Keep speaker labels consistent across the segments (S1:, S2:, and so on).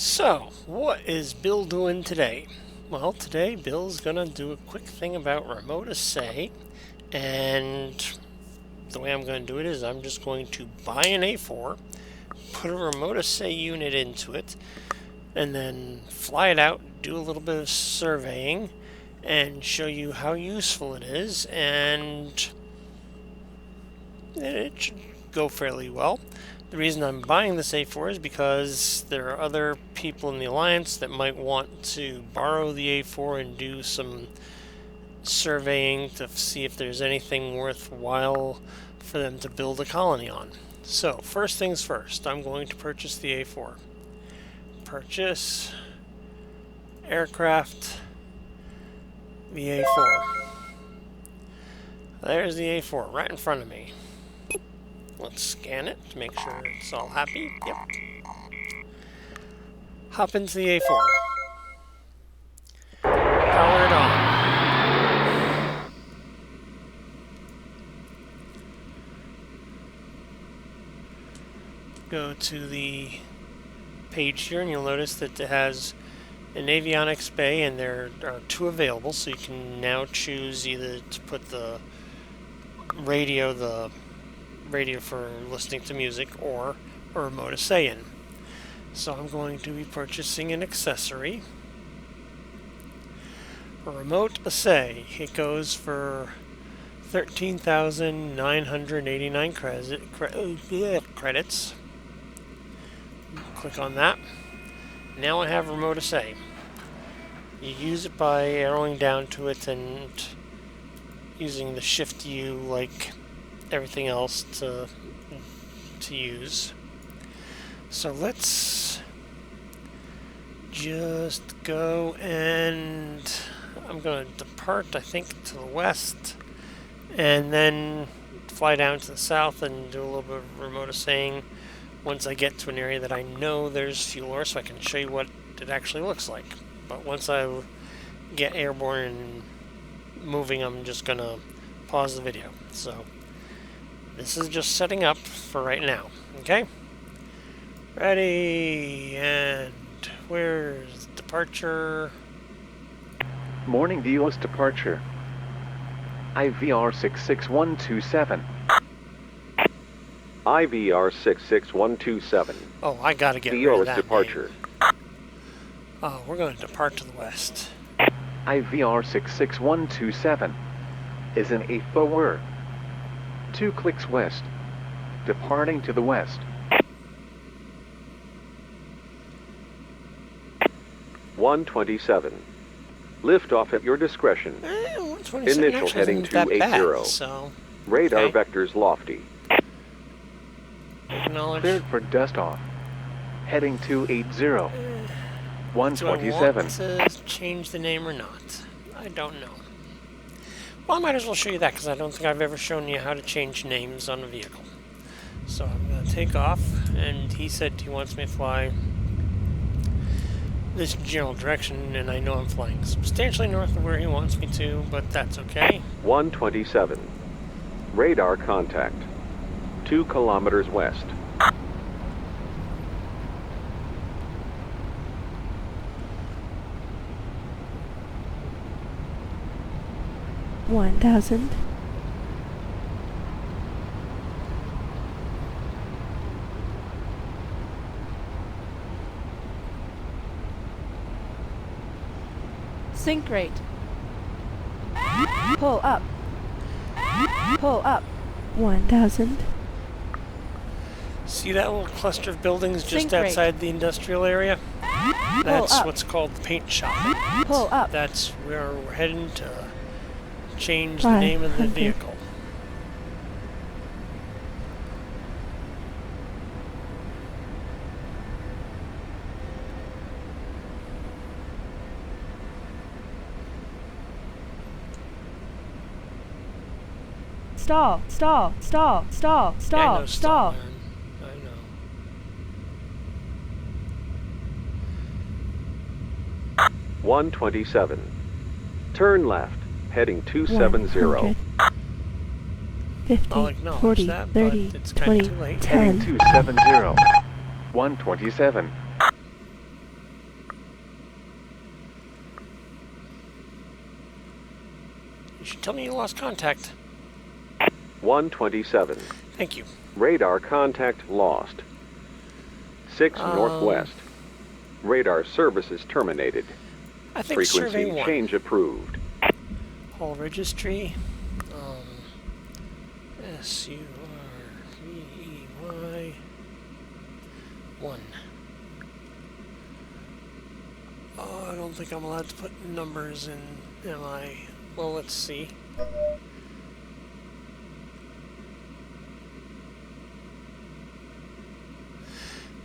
S1: So, what is Bill doing today? Well, today Bill's gonna do a quick thing about Remote Assay, and the way I'm gonna do it is I'm just going to buy an A4, put a Remote Assay unit into it, and then fly it out, do a little bit of surveying, and show you how useful it is, and it should go fairly well. The reason I'm buying this A4 is because there are other people in the Alliance that might want to borrow the A4 and do some surveying to see if there's anything worthwhile for them to build a colony on. So, first things first, I'm going to purchase the A4. Purchase aircraft, the A4. There's the A4 right in front of me. Let's scan it to make sure it's all happy. Yep. Hop into the A4. Power it on. Go to the page here and you'll notice that it has an avionics bay and there are two available, so you can now choose either to put the radio for listening to music or a remote assay in. So I'm going to be purchasing an accessory. A remote assay. It goes for 13,989 credits. Click on that. Now I have remote assay. You use it by arrowing down to it and using the Shift U like everything else to use. So let's just go, and I'm going to depart, I think, to the west, and then fly down to the south and do a little bit of remote assaying once I get to an area that I know there's fuel ore, so I can show you what it actually looks like. But once I get airborne and moving, I'm just going to pause the video. So this is just setting up for right now, okay? Ready, and where's departure?
S2: Morning Delos departure. IVR 66127.
S3: IVR 66127.
S1: Oh, I gotta get rid of that
S3: departure.
S1: name. Oh, we're going to depart to the west.
S2: IVR 66127 is an A4. 2 clicks west. Departing to the west.
S3: 127. Lift off at your discretion.
S1: 127
S3: Initial
S1: actually
S3: heading
S1: isn't that
S3: 280.
S1: bad, so
S3: Radar
S1: okay.
S3: vectors lofty.
S1: Acknowledge.
S2: Cleared for dust off. Heading 280.
S1: Do I
S2: 127.
S1: want to change the name or not? I don't know. Well, I might as well show you that because I don't think I've ever shown you how to change names on a vehicle. So I'm going to take off, and he said he wants me to fly this general direction, and I know I'm flying substantially north of where he wants me to, but that's okay.
S3: 127. Radar contact. 2 kilometers west.
S4: $1,000. Sync rate. Pull up. Pull up. 1,000.
S1: See that little cluster of buildings just
S4: Sync rate.
S1: outside the industrial area? That's
S4: up.
S1: what's called the paint shop.
S4: Pull up.
S1: That's where we're heading to change the name of the
S4: 500.
S1: vehicle.
S4: Stall, stall, stall, stall,
S1: Yeah, I
S4: stall,
S1: know
S4: stall.
S1: Aaron. I know.
S3: 127. Turn left. Heading 270.
S4: 100. 50,
S1: I'll acknowledge
S4: 40,
S1: that,
S4: 30,
S1: but it's kinda
S4: 20,
S1: too late.
S4: 10.
S2: Heading 270. 127.
S1: should tell me you lost contact.
S3: 127.
S1: Thank you.
S3: Radar contact lost. 6 northwest. Radar services terminated.
S1: I think survey
S3: Frequency
S1: 1.
S3: change approved.
S1: Hull registry. SURVEY 1. Oh, I don't think I'm allowed to put numbers in, am I? Well, let's see.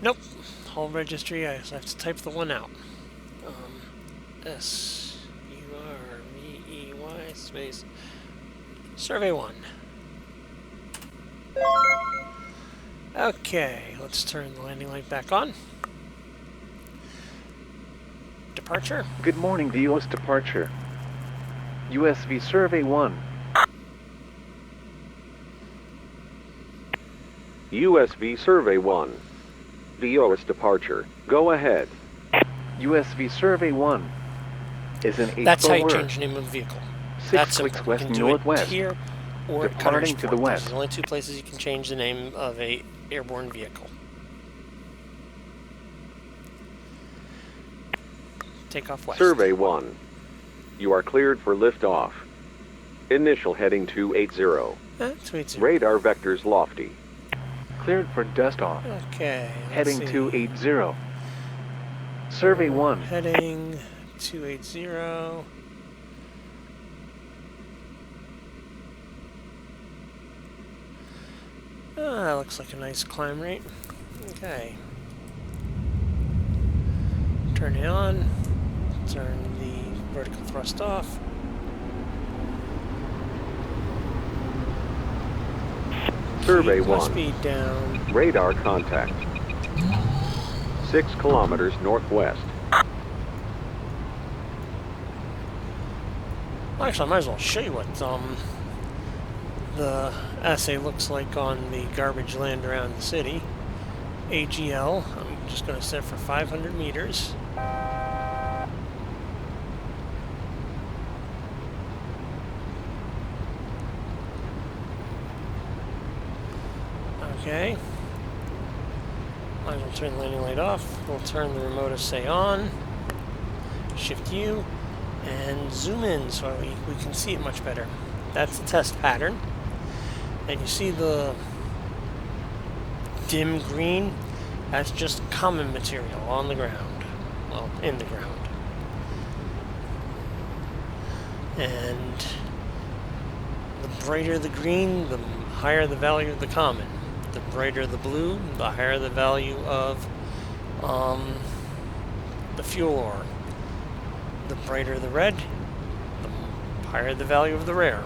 S1: Nope. Hull registry, I have to type the 1 out. SURVEY space survey 1. Okay, let's turn the landing light back on. Departure.
S2: Good morning, VOS departure. USV Survey 1.
S3: USV Survey 1. VOS departure. Go ahead.
S2: USV Survey 1 is an 8
S1: That's how you
S2: forward.
S1: change the name of the vehicle.
S2: 6
S1: That's
S2: clicks
S1: simple. You
S2: west
S1: can do
S2: northwest.
S1: it here or at
S2: Departing
S1: Cutter's
S2: to the
S1: Fort.
S2: west.
S1: There's only 2 places you can change the name of a airborne vehicle. Take off west.
S3: Survey 1. You are cleared for liftoff. Initial heading 280.
S1: 280.
S3: Radar vectors lofty.
S2: Cleared for dust off.
S1: Okay. let's
S2: Heading
S1: see.
S2: 280. Survey 1.
S1: Heading 280. That looks like a nice climb rate. Okay. Turn it on. Turn the vertical thrust off.
S3: Survey
S1: Keep my
S3: 1.
S1: speed down.
S3: Radar contact. 6 kilometers northwest.
S1: Actually, I might as well show you what the assay looks like on the garbage land around the city. AGL. I'm just going to set for 500 meters. Okay. Might as well turn the landing light off. We'll turn the remote assay on. Shift U. And zoom in so we can see it much better. That's the test pattern. And you see the dim green? That's just common material on the ground. Well, in the ground. And the brighter the green, the higher the value of the common. The brighter the blue, the higher the value of the fuel ore. The brighter the red, the higher the value of the rare.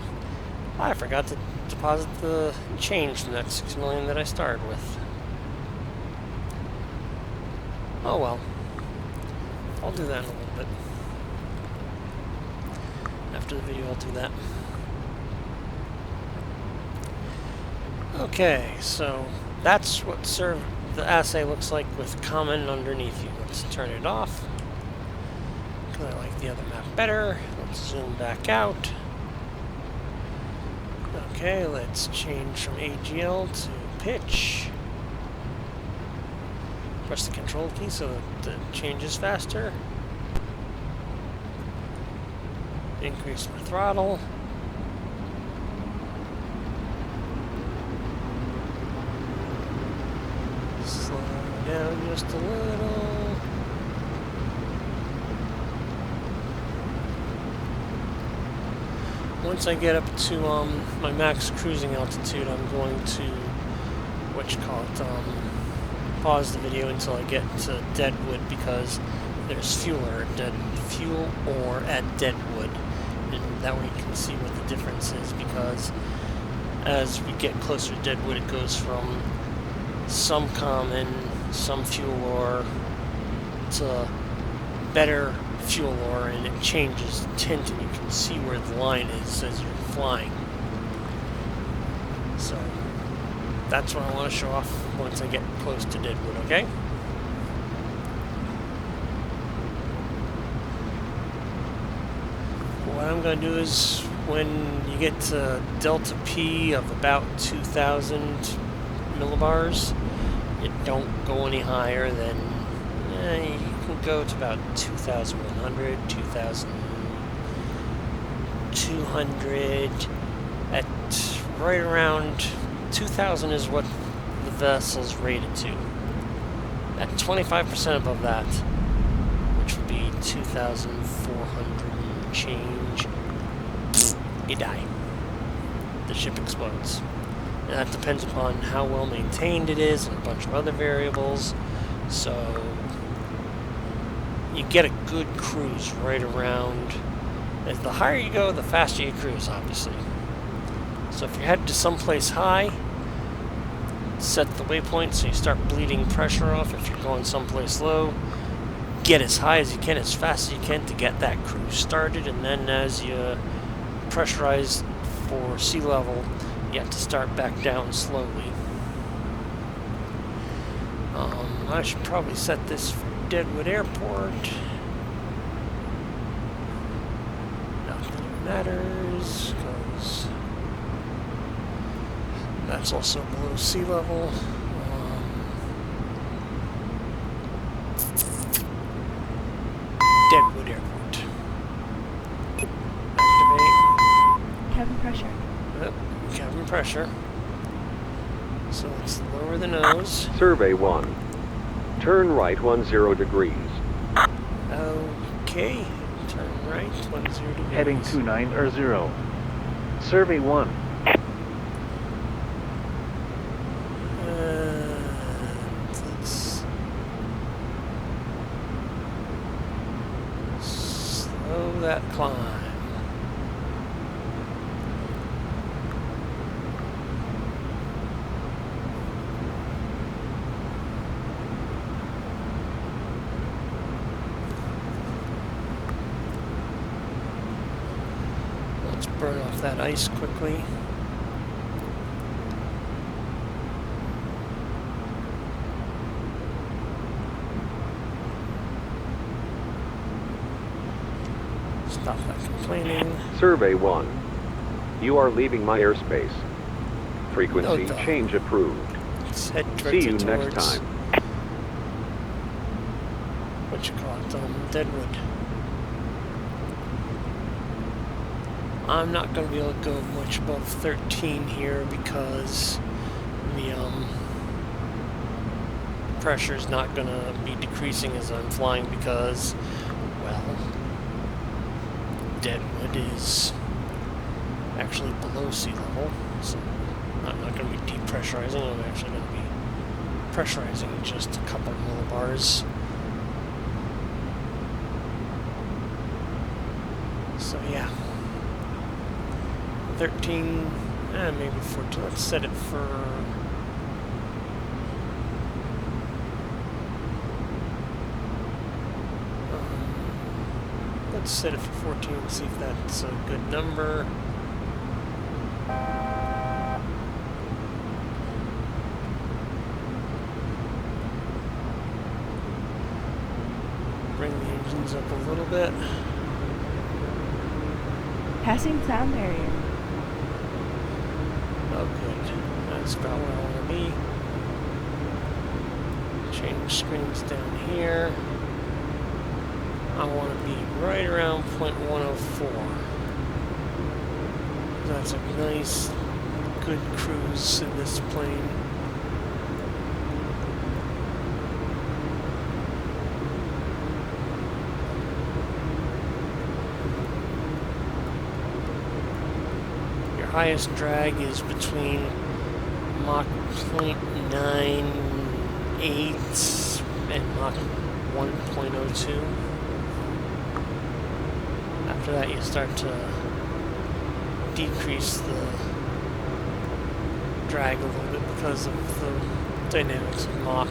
S1: I forgot to deposit the change from that 6 million that I started with. Oh well. I'll do that in a little bit. After the video, I'll do that. Okay, so that's what the assay looks like with common underneath you. Let's turn it off. I like the other map better. Let's zoom back out. Okay, let's change from AGL to pitch. Press the control key so that it changes faster. Increase my throttle. Slow down just a little. Once I get up to my max cruising altitude, I'm going to, pause the video until I get to Deadwood, because there's fuel ore at Deadwood, and that way you can see what the difference is, because as we get closer to Deadwood, it goes from some common, some fuel ore to better fuel ore, and it changes tint, and you can see where the line is as you're flying. So that's what I want to show off once I get close to Deadwood, okay? What I'm going to do is when you get to delta P of about 2,000 millibars, you don't go any higher than, you can go to about 2,100, 2,200. At right around 2,000 is what the vessel's rated to. At 25% above that, which would be 2,400 and change, you die. The ship explodes. And that depends upon how well maintained it is and a bunch of other variables. So you get a good cruise right around. As the higher you go, the faster you cruise, obviously. So if you're headed to someplace high, set the waypoint so you start bleeding pressure off. If you're going someplace low, get as high as you can, as fast as you can to get that cruise started, and then as you pressurize for sea level, you have to start back down slowly. I should probably set this for Deadwood Airport. Not that it matters, because that's also below sea level. Deadwood Airport. Activate.
S4: Cabin pressure.
S1: Yep, cabin pressure. So let's lower the nose.
S3: Survey 1. Turn right 10 degrees.
S1: Okay. Turn right 10 degrees.
S2: Heading 29 Survey 1.
S1: Let's slow that climb. Let's burn off that ice quickly. Stop that complaining.
S3: Survey 1. You are leaving my airspace. Frequency
S1: Oh,
S3: change approved.
S1: Let's head
S3: See
S1: directly
S3: you
S1: towards
S3: next time.
S1: what you call it, Deadwood. I'm not going to be able to go much above 13 here because the pressure is not going to be decreasing as I'm flying because, well, Deadwood is actually below sea level, so I'm not going to be depressurizing. I'm actually going to be pressurizing just a couple millibars. So yeah, 13, maybe 14. Let's set it for let's set it for 14 and see if that's a good number. Bring the engines up a little bit.
S4: Passing sound barrier.
S1: Oh, good. That's about where I want to be. Change screens down here. I want to be right around 0.104. That's a nice, good cruise in this plane. Highest drag is between Mach 0.98 and Mach 1.02. After that, you start to decrease the drag a little bit because of the dynamics of Mach.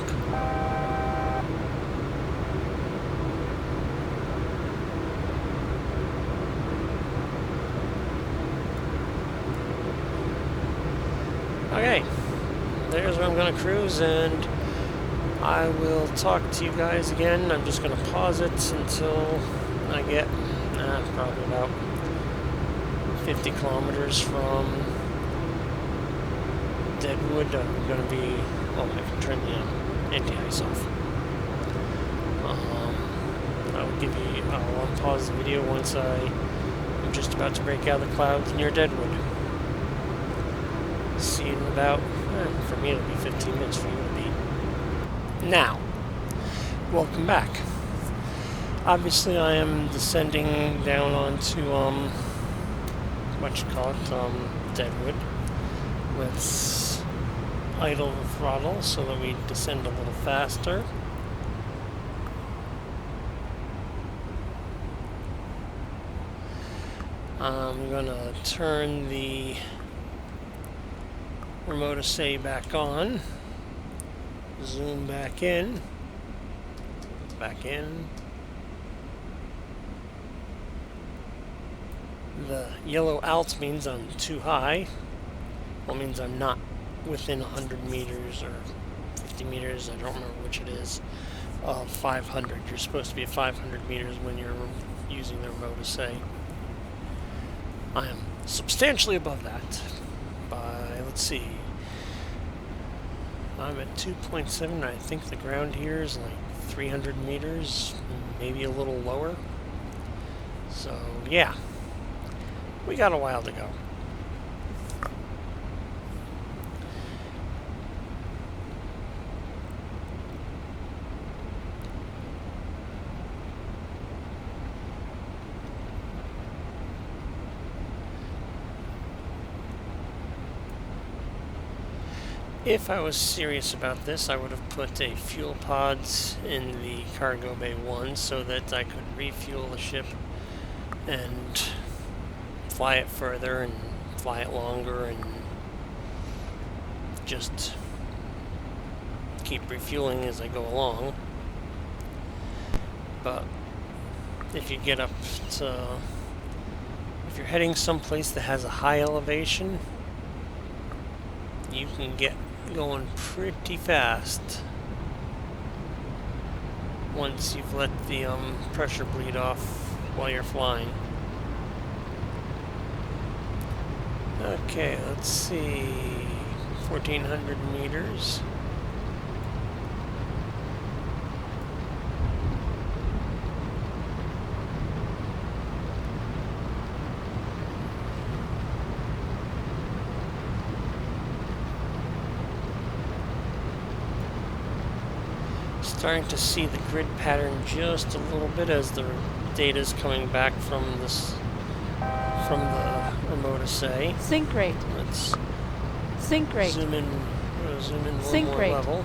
S1: Okay, there's where I'm going to cruise, and I will talk to you guys again. I'm just going to pause it until I get probably about 50 kilometers from Deadwood. I'm going to be... Oh, I can turn the anti-ice off. I'll unpause the video once I'm just about to break out of the clouds near Deadwood. See you in about, for me it'll be 15 minutes, for you it'll be now. Welcome back. Obviously I am descending down onto, Deadwood with idle throttle so that we descend a little faster. I'm gonna turn the Remote Assay back on, zoom back in, The yellow alt means I'm too high. Well, it means I'm not within 100 meters or 50 meters, I don't remember which it is, of 500. You're supposed to be at 500 meters when you're using the Remote Assay. I am substantially above that by, let's see, I'm at 2.7. I think the ground here is like 300 meters, maybe a little lower. So, yeah, we got a while to go. If I was serious about this, I would have put a fuel pods in the cargo bay 1 so that I could refuel the ship and fly it further and fly it longer and just keep refueling as I go along. But if you get up to, if you're heading someplace that has a high elevation, you can get going pretty fast once you've let the pressure bleed off while you're flying. Okay, let's see, 1400 meters. Starting to see the grid pattern just a little bit as the data is coming back from this, from the Remote Assay.
S4: Sync rate.
S1: Let's
S4: Sync rate.
S1: zoom in a little
S4: Sync
S1: more
S4: rate.
S1: level.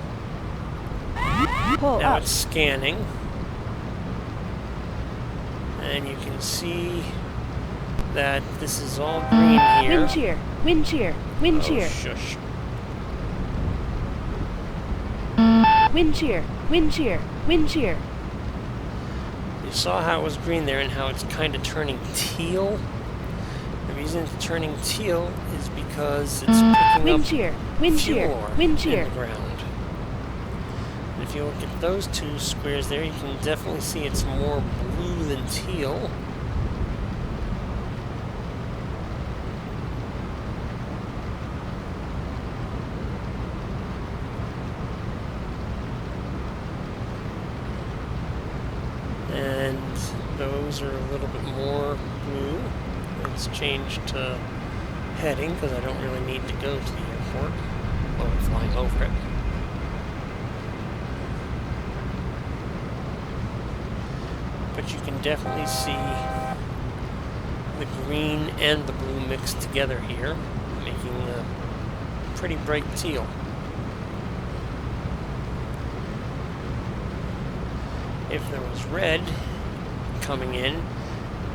S4: Pull
S1: Now
S4: up.
S1: it's scanning, and you can see that this is all green here.
S4: Wind shear. Wind shear. Wind shear.
S1: Oh, shush.
S4: Wind shear. Wind shear. Wind shear.
S1: You saw how it was green there and how it's kind of turning teal. The reason it's turning teal is because it's picking
S4: Wind
S1: up
S4: shear. Wind shear.
S1: fuel
S4: Wind
S1: in
S4: shear.
S1: the ground. And if you look at those two squares there, you can definitely see it's more blue than teal. And those are a little bit more blue. It's changed to heading because I don't really need to go to the airport. Oh, I'm flying over it. But you can definitely see the green and the blue mixed together here, making a pretty bright teal. If there was red coming in,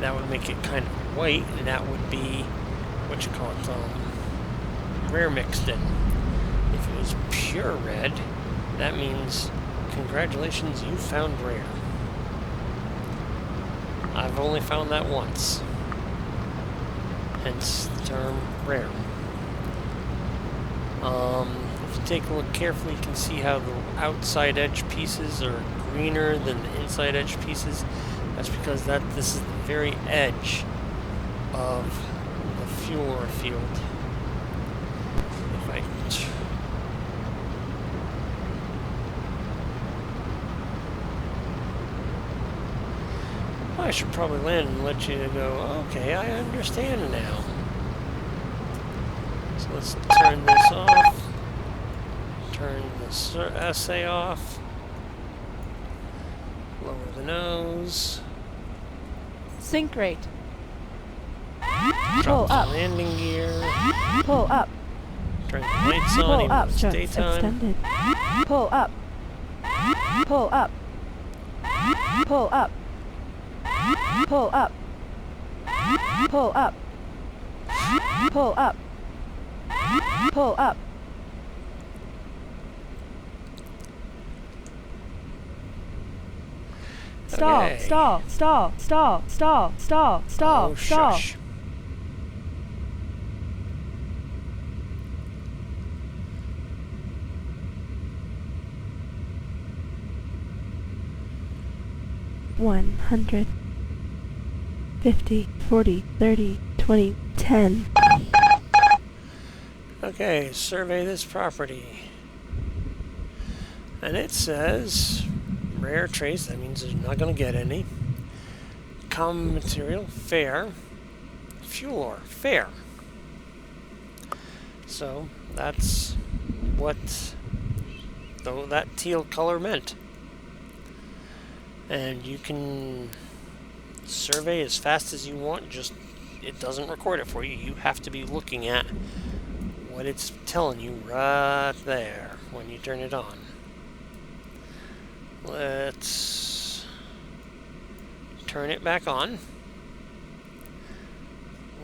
S1: that would make it kind of white, and that would be what you call it, rare mixed in. If it was pure red, that means congratulations, you found rare. I've only found that once, hence the term rare. If you take a look carefully, you can see how the outside edge pieces are greener than the inside edge pieces. That's because this is the very edge of the fuel field. If I I should probably land and let you go, okay, I understand now. So let's turn this off. Turn the assay off. Lower the nose.
S4: Sink rate.
S1: Drop
S4: Pull
S1: the
S4: up.
S1: landing gear.
S4: Pull up.
S1: Turn the lights on
S4: Pull
S1: even
S4: up.
S1: though it's
S4: Shuts
S1: daytime.
S4: extended. Pull up. Pull up. Pull up. Pull up. Pull up. Pull up. Pull up. Stall,
S1: Okay.
S4: stall, stall, stall, stall, stall, stall,
S1: Oh,
S4: stall.
S1: shush.
S4: 100, 50, 40, 30, 20, 10.
S1: Okay, survey this property. And it says rare trace, that means they're not going to get any. Common material, fair. Fuel ore, fair. So that's what that teal color meant. And you can survey as fast as you want, just it doesn't record it for you. You have to be looking at what it's telling you right there when you turn it on. Let's turn it back on.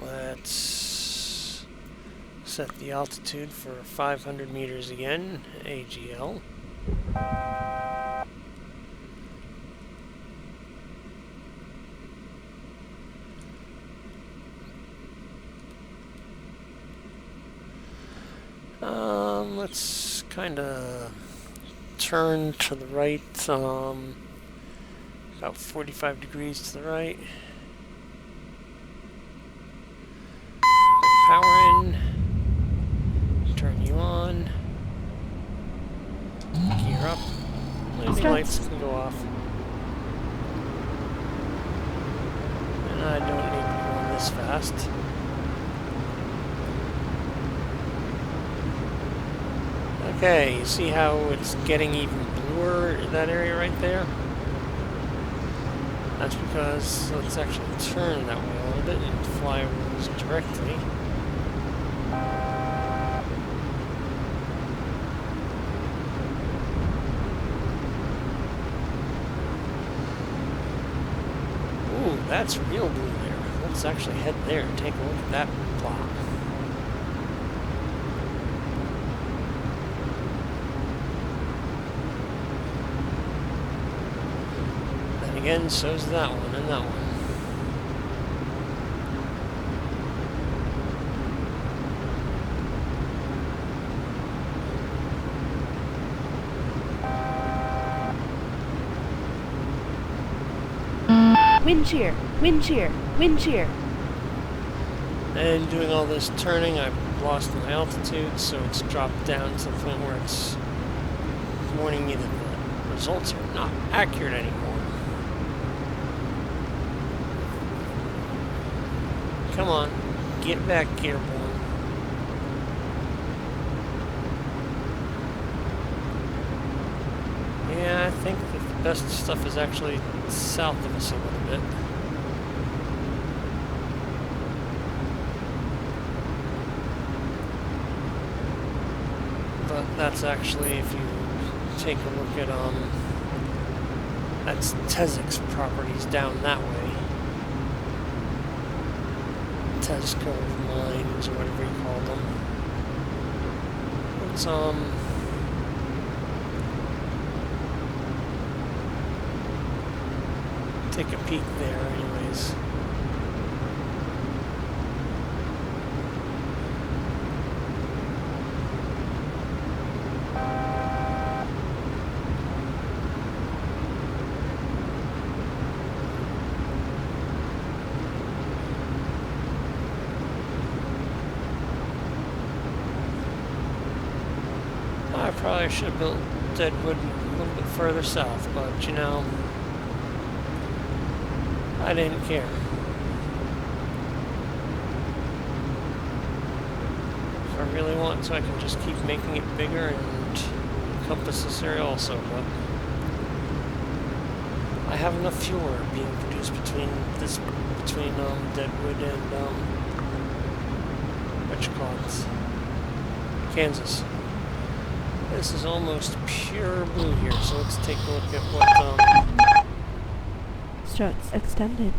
S1: Let's set the altitude for 500 meters again, AGL. Let's kind of turn to the right, about 45 degrees to the right. Power in. Turn you on. Gear up. Landing lights can go off. And I don't need to be going this fast. Okay, you see how it's getting even bluer in that area right there? That's because, let's actually turn that way a little bit and fly over those directly. Ooh, that's real blue there. Let's actually head there and take a look at that plot. Again, so's that one and that one.
S4: Wind shear, wind shear, wind shear.
S1: And doing all this turning, I've lost my altitude, so it's dropped down to the point where it's warning me that the results are not accurate anymore. Come on, get back, airborne. Yeah, I think that the best stuff is actually south of us a little bit. But that's actually, if you take a look at, that's Tezek's properties down that way. Tesco mines, or whatever you call them. Let's, take a peek there anyways. Probably I should have built Deadwood a little bit further south, but you know, I didn't care. If I really want to, I can just keep making it bigger and encompass this area also, but I have enough fuel being produced between Deadwood and what you call it, Kansas. This is almost pure blue here, so let's take a look at what
S4: Struts extended.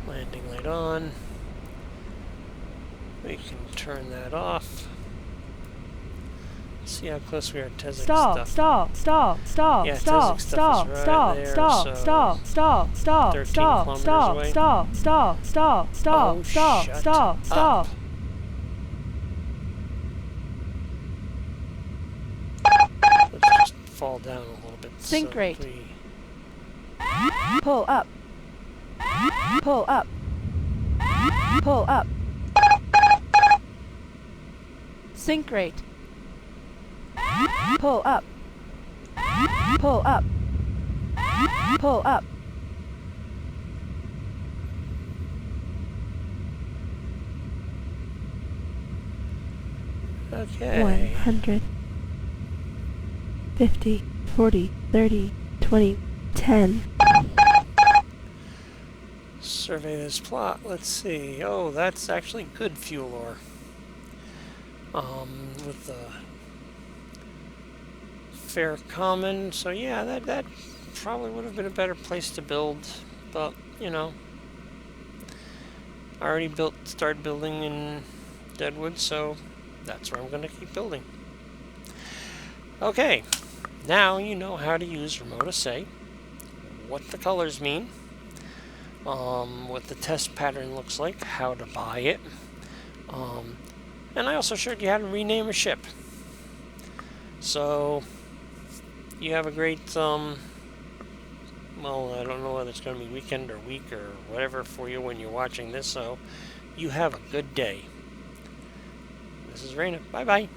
S1: landing light on. We can turn that off. See how close we are to Tesla
S4: Stall,
S1: stuff.
S4: stall,
S1: Yeah,
S4: stall,
S1: Tesla
S4: stall,
S1: stuff is right
S4: stall,
S1: there,
S4: stall,
S1: so
S4: stall, stall, stall,
S1: 13
S4: stall,
S1: kilometers
S4: stall,
S1: away.
S4: stall, stall, stall, stall,
S1: Oh,
S4: stall,
S1: shut
S4: stall, stall.
S1: up. Let's just fall down a little bit.
S4: Sync
S1: so
S4: rate.
S1: we-
S4: Pull up. Pull up. Pull up. Sync rate. Pull up. Pull up. Pull up.
S1: Okay.
S4: 100. 50. 40. 30. 20. 10.
S1: Survey this plot. Let's see. Oh, that's actually good fuel ore. With the fair common. So yeah, that probably would have been a better place to build. But you know, I already started building in Deadwood, so that's where I'm going to keep building. Okay, now you know how to use Remote Assay, what the colors mean, what the test pattern looks like, how to buy it, and I also showed you how to rename a ship. So you have a great, well, I don't know whether it's going to be weekend or week or whatever for you when you're watching this, so you have a good day. This is Raina. Bye-bye.